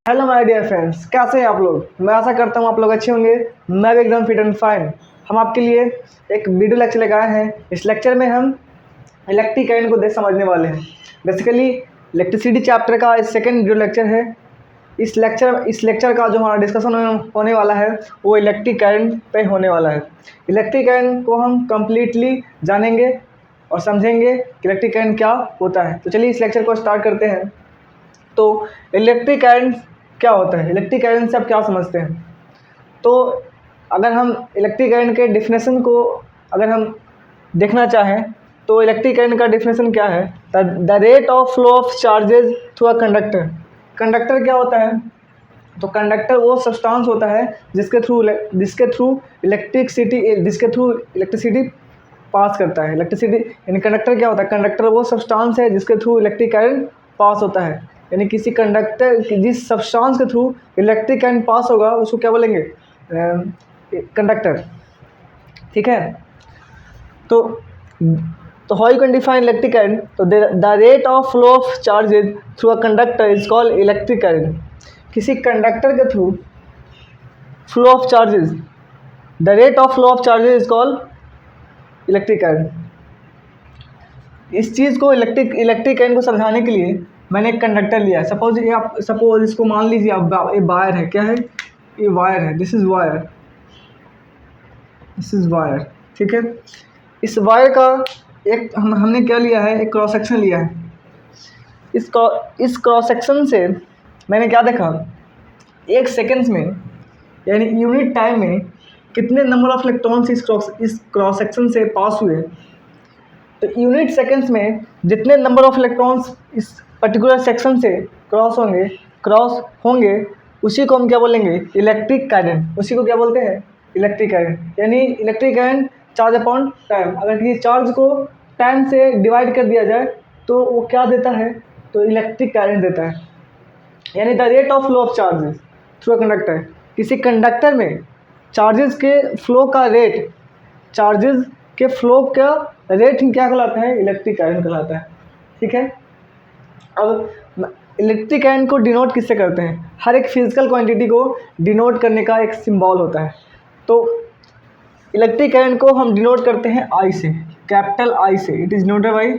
Hello my dear friends, कैसे हैं आप लोग। मैं आशा करता हूँ आप लोग अच्छे होंगे। मैं भी एकदम फिट एंड फाइन। हम आपके लिए एक वीडियो लेक्चर लेकर आए हैं। इस लेक्चर में हम इलेक्ट्रिक करंट को देख समझने वाले हैं। बेसिकली इलेक्ट्रिसिटी चैप्टर का सेकंड वीडियो लेक्चर है। इस लेक्चर का जो हमारा डिस्कशन होने वाला है वो इलेक्ट्रिक करंट पे होने वाला है। इलेक्ट्रिक करंट को हम कम्प्लीटली जानेंगे और समझेंगे कि इलेक्ट्रिक करंट क्या होता है। तो चलिए इस लेक्चर को स्टार्ट करते हैं। तो इलेक्ट्रिक करंट क्या होता है, इलेक्ट्रिक करंट से आप क्या समझते हैं। तो अगर हम इलेक्ट्रिक करंट के डिफिनेशन को अगर हम देखना चाहें तो इलेक्ट्रिक करंट का डिफिनेशन क्या है, the rate of flow of charges through a conductor. Conductor क्या होता है, तो कंडक्टर वो सब्सटेंस होता है जिसके थ्रू इलेक्ट्रिसिटी पास करता है। इलेक्ट्रिसिटी यानी कंडक्टर क्या होता है, कंडक्टर वो सब्सटेंस है जिसके थ्रू इलेक्ट्रिक करंट पास होता है। यानी किसी कंडक्टर जिस सब्सटेंस के थ्रू इलेक्ट्रिक करंट पास होगा उसको क्या बोलेंगे, कंडक्टर। ठीक है। तो how you can define electric current, तो the rate of flow of charges through a conductor is called electric current. किसी कंडक्टर के through flow of charges, the rate of flow of charges is called electric current. इस चीज़ को electric current को समझाने के लिए मैंने एक कंडक्टर लिया है। सपोज इसको मान लीजिए आप, ये वायर है। क्या है, ये वायर है। This is wire. ठीक है। इस वायर का एक हमने क्या लिया है, एक क्रॉस सेक्शन लिया है। इस क्रॉस सेक्शन से मैंने क्या देखा, एक सेकेंड्स में यानी यूनिट टाइम में कितने नंबर ऑफ इलेक्ट्रॉन्स इस क्रॉस सेक्शन से पास हुए। तो यूनिट सेकेंड्स में जितने नंबर ऑफ इलेक्ट्रॉन्स इस पर्टिकुलर सेक्शन से क्रॉस होंगे उसी को हम क्या बोलेंगे, इलेक्ट्रिक करंट। उसी को क्या बोलते हैं, इलेक्ट्रिक करंट। यानी electric current charge upon time. अगर किसी चार्ज को टाइम से डिवाइड कर दिया जाए तो वो क्या देता है, तो इलेक्ट्रिक करंट देता है। यानी the rate of flow of charges through a conductor. किसी कंडक्टर में चार्जेस के फ्लो का रेट, चार्जेस के फ्लो का रेट क्या कहलाता है, इलेक्ट्रिक करंट कहलाता है। ठीक है। अब इलेक्ट्रिक करंट को डिनोट किससे करते हैं, हर एक फिजिकल क्वांटिटी को डिनोट करने का एक सिंबल होता है। तो इलेक्ट्रिक करंट को हम डिनोट करते हैं आई से, कैपिटल आई से। It is denoted by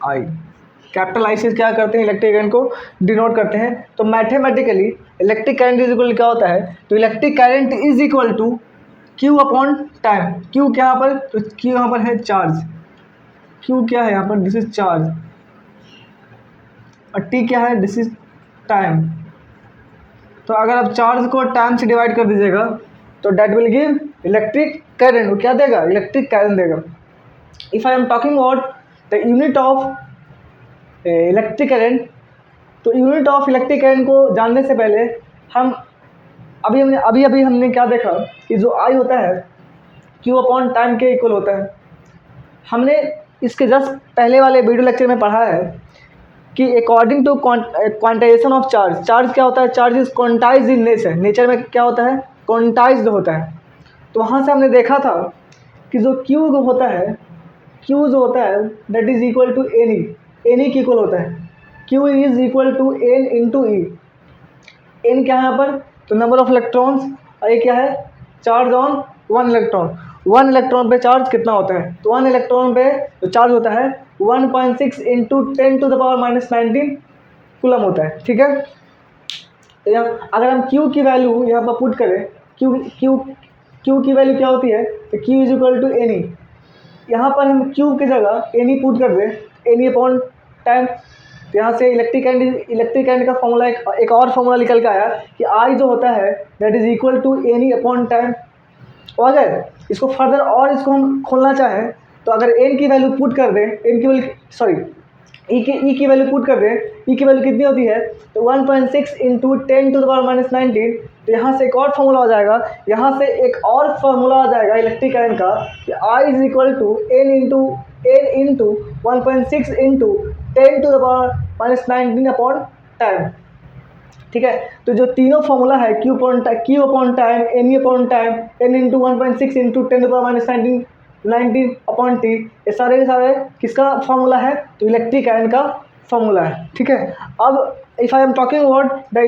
I. Capital I से क्या करते हैं, इलेक्ट्रिक करंट को डिनोट करते हैं। तो mathematically electric current is equal क्या होता है, तो electric current is equal to Q upon time. Q क्या यहाँ पर, तो क्यू यहाँ पर है चार्ज। क्यू क्या है यहाँ पर, दिस इज चार्ज। और टी क्या है, दिस इज टाइम। तो अगर आप चार्ज को टाइम से डिवाइड कर दीजिएगा तो that will give electric current. वो क्या देगा, इलेक्ट्रिक करंट देगा। If I am talking about the unit of electric current, तो यूनिट ऑफ इलेक्ट्रिक करंट को जानने से पहले हम अभी हमने क्या देखा कि जो आई होता है क्यू अपॉन टाइम के इक्वल होता है। हमने इसके जस्ट पहले वाले वीडियो लेक्चर में पढ़ा है कि according to quantization of charge क्या होता है, charge is quantize in nature में क्या होता है, क्वांटाइज्ड होता है। तो वहाँ से हमने देखा था कि जो क्यू होता है, क्यू जो होता है that is equal to N की इक्वल होता है। Q is equal to N into E. N क्या है यहाँ पर, तो नंबर ऑफ इलेक्ट्रॉन्स, और ये क्या है, charge on one electron. One electron पे चार्ज कितना होता है, तो वन इलेक्ट्रॉन पे जो चार्ज होता है 1.6 इंटू 10⁻⁻19 कूलम होता है। ठीक है। तो अगर हम क्यू की वैल्यू यहाँ पर पुट करें, क्यू की वैल्यू क्या होती है, तो Q is equal to N E. यहाँ पर हम क्यू की जगह एन ई पुट कर दें, एन ई अपॉन टाइम। तो यहाँ से इलेक्ट्रिक करंट का फॉर्मूला एक और फॉर्मूला निकल के आया कि आई जो होता है that is equal to N E upon time. और अगर इसको फर्दर और इसको हम खोलना चाहें तो अगर एन की वैल्यू पुट कर दें, ई की वैल्यू पुट कर दें, ई की वैल्यू कितनी होती है, तो 1.6 इंटू 10⁻⁻19। तो यहाँ से एक और फार्मूला आ जाएगा, यहाँ से एक और फार्मूला आ जाएगा इलेक्ट्रिक करंट का कि I is equal to N into 1.6 into 10⁻⁻19 upon time. ठीक है। तो जो तीनों फार्मूला है Q upon time, n upon time, n into 1.6 into 10⁻⁻19 upon t, ये सारे के सारे किसका फार्मूला है, तो इलेक्ट्रिक करंट का फॉर्मूला है, ठीक है। अब if I am talking about the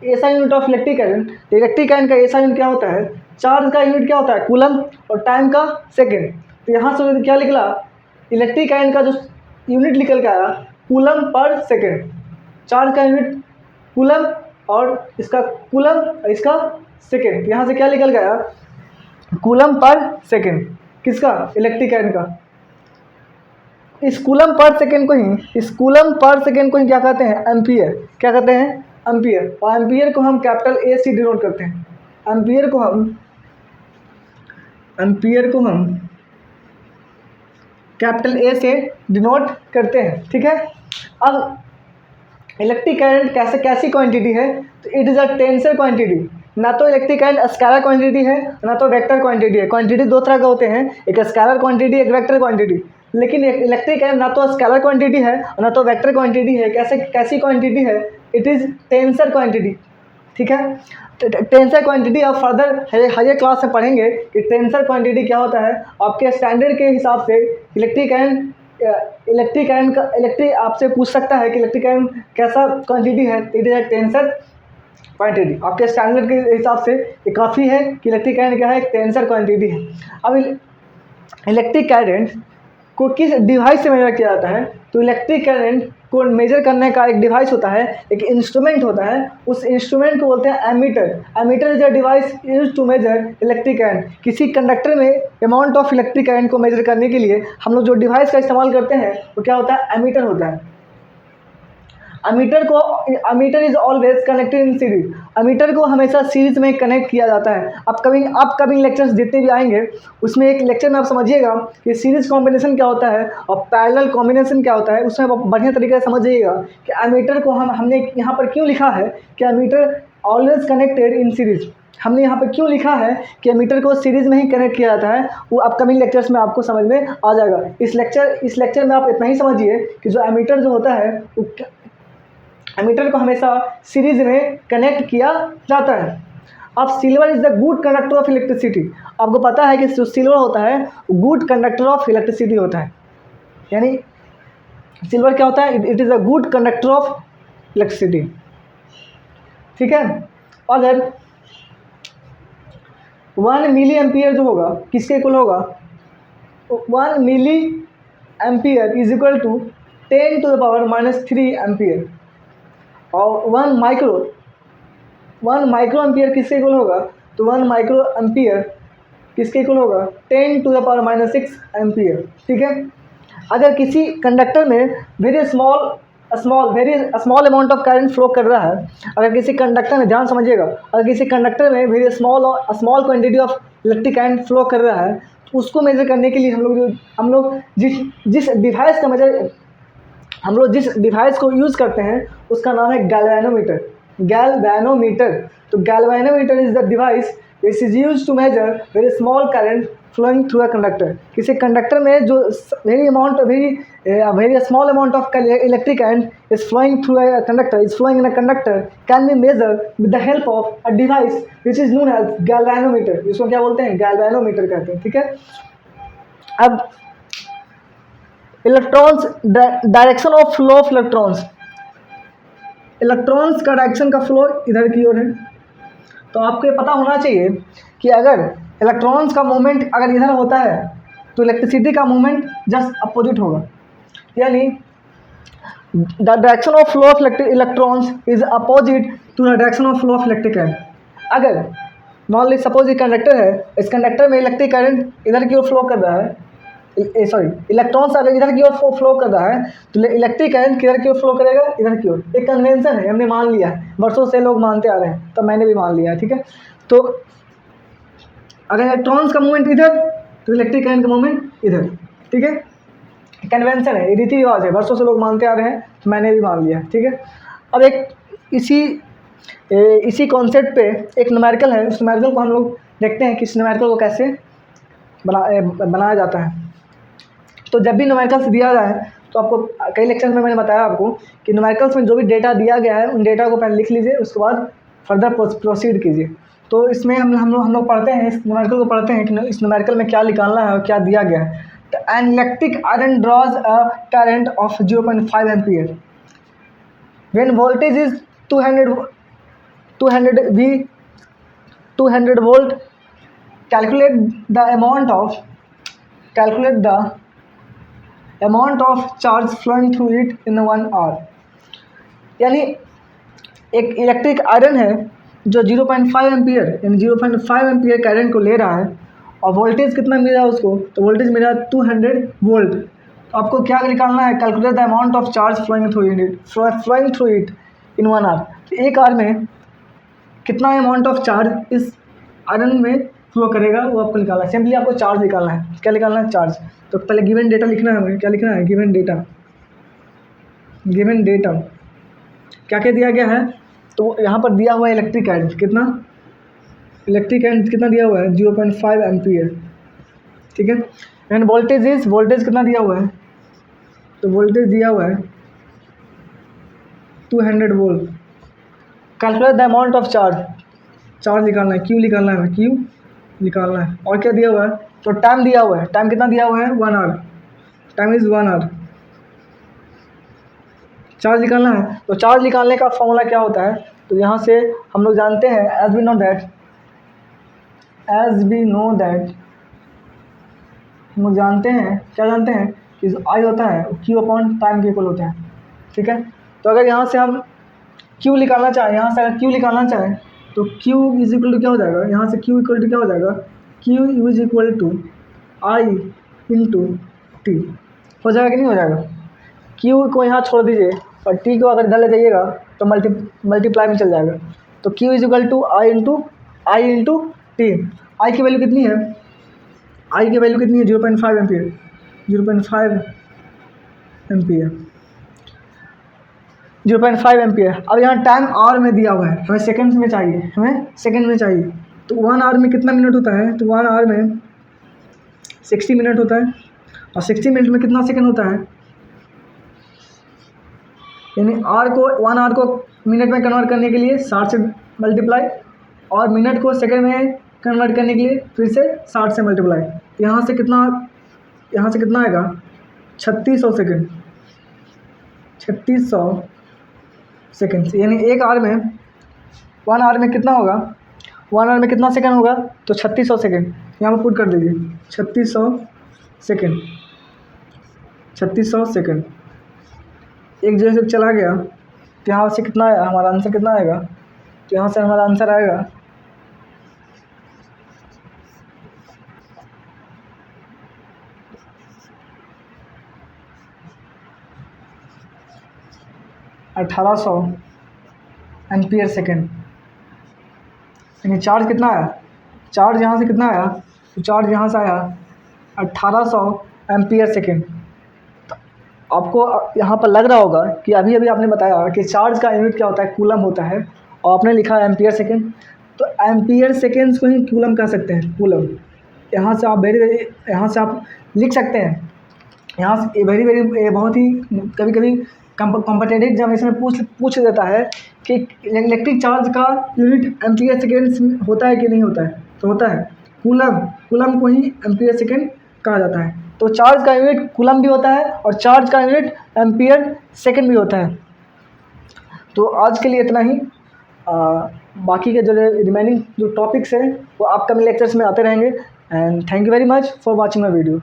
SI unit of electric current, electric current का एसआई यूनिट क्या होता है, चार्ज का यूनिट क्या होता है कूलम, और टाइम का सेकेंड। तो यहाँ से क्या निकला, इलेक्ट्रिक करंट का जो यूनिट निकल के आया कूलम पर सेकेंड, चार्ज का यूनिट कूलम और इसका सेकेंड, यहाँ से क्या निकल गया कूलम पर सेकेंड, किसका, इलेक्ट्रिक करंट का। इस कूलम पर सेकेंड को ही क्या कहते हैं, एम्पियर, क्या कहते हैं, एम्पियर। और एम्पियर को हम कैपिटल ए से डिनोट करते हैं, एम्पियर को हम कैपिटल ए से डिनोट करते हैं, ठीक है। अब इलेक्ट्रिक करंट कैसी क्वांटिटी है, तो it is a tensor quantity. ना तो इलेक्ट्रिक करंट स्केलर क्वांटिटी है, ना तो वेक्टर क्वांटिटी है। क्वांटिटी दो तरह के होते हैं, एक स्केलर क्वांटिटी, एक वेक्टर क्वांटिटी। लेकिन इलेक्ट्रिक करंट ना तो स्केलर क्वांटिटी है और ना तो वेक्टर क्वांटिटी है। कैसी क्वांटिटी है, इट इज़ टेंसर क्वांटिटी, ठीक है। टेंसर क्वांटिटी आप फर्दर हायर क्लास में पढ़ेंगे कि टेंसर क्वांटिटी क्या होता है। आपके स्टैंडर्ड के हिसाब से इलेक्ट्रिक करंट आपसे पूछ सकता है कि इलेक्ट्रिक करंट कैसा क्वांटिटी है, it is a tensor quantity. आपके स्टैंडर्ड के हिसाब से ये काफ़ी है कि इलेक्ट्रिक करंट क्या है, एक टेंसर क्वांटिटी है। अब इलेक्ट्रिक करंट को किस डिवाइस से मेजर किया जाता है, तो इलेक्ट्रिक करंट को मेजर करने का एक डिवाइस होता है, एक इंस्ट्रूमेंट होता है। उस इंस्ट्रूमेंट को बोलते हैं ammeter. Ammeter is a device used to measure electric current. किसी कंडक्टर में अमाउंट ऑफ इलेक्ट्रिक करंट को मेजर करने के लिए हम लोग जो डिवाइस का इस्तेमाल करते हैं वो क्या होता है, एमीटर होता है। Ammeter is always connected in series. Ammeter को हमेशा सीरीज में कनेक्ट किया जाता है। अपकमिंग लेक्चर्स जितने भी आएंगे उसमें एक लेक्चर में आप समझिएगा कि सीरीज कॉम्बिनेशन क्या होता है और पैरेलल कॉम्बिनेशन क्या होता है। उसमें आप बढ़िया तरीके से समझिएगा कि अमीटर को हमने यहाँ पर क्यों लिखा है कि ammeter always connected in series. हमने यहाँ पर क्यों लिखा है कि अमीटर को सीरीज में ही कनेक्ट किया जाता है, वो अपकमिंग लेक्चर्स में आपको समझ में आ जाएगा। इस लेक्चर में आप इतना ही समझिए कि जो अमीटर जो होता है वो एमीटर को हमेशा सीरीज में कनेक्ट किया जाता है। अब silver is the good conductor of electricity. आपको पता है कि जो सिल्वर होता है गुड कंडक्टर ऑफ इलेक्ट्रिसिटी होता है, यानी सिल्वर क्या होता है, it is a good conductor of electricity, ठीक है। अगर 1 मिली एम्पियर जो होगा किसके इक्वल होगा, 1 milli ampere is equal to 10⁻³ ampere. और 1 माइक्रो एम्पियर किसके इक्वल होगा, तो 1 माइक्रो एम्पियर किसके इक्वल होगा, 10⁻⁶ एम्पियर, ठीक है। अगर किसी कंडक्टर में very small amount of current flow कर रहा है, अगर किसी कंडक्टर में, ध्यान समझिएगा, अगर किसी कंडक्टर में very small quantity of electric current flow कर रहा है, तो उसको मेजर करने के लिए हम लोग जिस डिवाइस को यूज़ करते हैं उसका नाम है गैल्वेनोमीटर। तो galvanometer is the device which is used to measure very small current flowing through a conductor. किसी कंडक्टर में जो very small amount of electric current is flowing through a conductor can be measure with the help of a device which is known as galvanometer. इसको क्या बोलते हैं, galvanometer कहते हैं, ठीक है। अब electrons, direction of flow of electrons का डायरेक्शन का फ्लो इधर की ओर है। तो आपको ये पता होना चाहिए कि अगर इलेक्ट्रॉन्स का मूवमेंट अगर इधर होता है तो इलेक्ट्रिसिटी का मूवमेंट जस्ट अपोजिट होगा, यानी the direction of flow of electrons is opposite to the direction of flow of electric current. अगर मान लीजिए सपोज ये कंडक्टर है, इस कंडक्टर में इलेक्ट्रिक करंट इधर की ओर फ्लो कर रहा है, इलेक्ट्रॉन्स अगर इधर की ओर फ्लो कर रहा है तो इलेक्ट्रिक करंट किधर की ओर फ्लो करेगा, इधर की ओर। एक कन्वेंशन है, हमने मान लिया है, वर्षों से लोग मानते आ रहे हैं, तो मैंने भी मान लिया है, ठीक है। तो अगर इलेक्ट्रॉन्स का मूवमेंट इधर तो इलेक्ट्रिक करंट का मूवमेंट इधर, ठीक है। कन्वेंशन है, रीति रिवाज है, वर्षों से लोग मानते आ रहे हैं, तो मैंने भी मान लिया, ठीक है। अब एक इसी कॉन्सेप्ट पे एक न्यूमेरिकल है, उस न्यूमेरिकल को हम लोग देखते हैं कि इस न्यूमेरिकल को कैसे बनाया जाता है। तो जब भी न्यूमेरिकल्स दिया जाए तो आपको कई लेक्चर्स में मैंने बताया आपको कि न्यूमेरिकल्स में जो भी डेटा दिया गया है उन डेटा को पहले लिख लीजिए, उसके बाद फर्दर प्रोसीड कीजिए। तो इसमें हम लोग पढ़ते हैं, इस न्यूमेरिकल को पढ़ते हैं कि इस न्यूमेरिकल में क्या निकालना है और क्या दिया गया है। An electric iron draws a current of 0.5 ampere. When voltage is 200 V 200 volt, calculate the amount of charge flowing through it in 1 hour. यानी एक इलेक्ट्रिक आयरन है जो 0.5 एम्पियर यानी 0.5 एम्पियर करंट को ले रहा है और वोल्टेज कितना मिल रहा है उसको, तो वोल्टेज मिल रहा है 200 वोल्ट। तो आपको क्या निकालना है, calculate the amount of charge flowing through it in 1 hour. तो एक आवर में कितना अमाउंट ऑफ चार्ज इस आयरन में फ्लो करेगा वो आपको निकालना है। सिंपली आपको चार्ज निकालना है। क्या निकालना है, चार्ज। तो पहले गिवन डेटा लिखना है हमें। क्या लिखना है, गिवन डेटा क्या क्या दिया गया है। तो यहाँ पर दिया हुआ है इलेक्ट्रिक करंट कितना दिया हुआ है, 0.5 एम्पियर। ठीक है। एंड वोल्टेज कितना दिया हुआ है, तो वोल्टेज दिया हुआ है 200 volt. Calculate the amount of charge निकालना है, क्यू निकालना है। और क्या दिया हुआ है, तो टाइम दिया हुआ है। टाइम कितना दिया हुआ है, 1 hour. Time is 1 hour. Charge निकालना है। तो चार्ज निकालने का फॉर्मूला क्या होता है, तो यहाँ से हम लोग जानते हैं एज वी नो दैट हम लोग जानते हैं कि आई होता है क्यू अपॉन टाइम के इक्वल होता है। ठीक है। तो अगर यहाँ से हम क्यू निकालना चाहें तो क्यू इज इक्वल टू क्या हो जाएगा, यहाँ से क्यू इक्वल टू क्या हो जाएगा, Q is equal to I into T. हो जाएगा कि नहीं हो जाएगा। क्यू को यहाँ छोड़ दीजिए और टी को अगर इधर ले जाइएगा तो मल्टीप्लाई में चल जाएगा। तो Q is equal to I into t. I की वैल्यू कितनी है, 0.5 एम्पियर। 0.5 एम्पियर। अब यहाँ टाइम आवर में दिया हुआ है, हमें सेकंड में चाहिए। तो 1 आवर में कितना मिनट होता है, तो 1 आवर में 60 मिनट होता है। और 60 मिनट में कितना सेकंड होता है, यानी 1 आवर को मिनट में कन्वर्ट करने के लिए 60 से मल्टीप्लाई, और मिनट को सेकंड में कन्वर्ट करने के लिए फिर से 60 से मल्टीप्लाई। यहाँ से कितना आएगा, 3600 सेकंड। यानी एक आवर में 1 आवर में कितना होगा, 1 आवर में कितना सेकंड होगा, तो 3600 सेकंड। यहाँ पर पुट कर दीजिए 3600 सेकंड। एक जगह से चला गया तो यहाँ से कितना आया, हमारा आंसर कितना आएगा, तो यहाँ से हमारा आंसर आएगा 1800 एम्पियर सेकेंड। यानी चार्ज कितना आया, चार्ज यहाँ से कितना आया, तो चार्ज यहाँ से आया 1800 एम्पियर सेकेंड। तो आपको यहाँ पर लग रहा होगा कि अभी आपने बताया कि चार्ज का यूनिट क्या होता है, कूलम होता है, और आपने लिखा है एम्पियर सेकेंड। तो एम्पियर सेकेंड्स को ही कूलम कह सकते हैं, कूलम। यहाँ से आप यहाँ से आप लिख सकते हैं। यहाँ से बहुत ही कभी कॉम्पिटिटिव एग्जामिनेशन में पूछ देता है कि इलेक्ट्रिक चार्ज का यूनिट एम्पियर सेकेंड्स होता है कि नहीं होता है, तो होता है। कूलम को ही एम्पियर सेकेंड कहा जाता है। तो चार्ज का यूनिट कूलम भी होता है और चार्ज का यूनिट एम्पियर सेकेंड भी होता है। तो आज के लिए इतना ही। बाकी के जो रिमेनिंग जो टॉपिक्स हैं वो अपकमिंग लेक्चर्स में आते रहेंगे। And thank you very much for watching my video.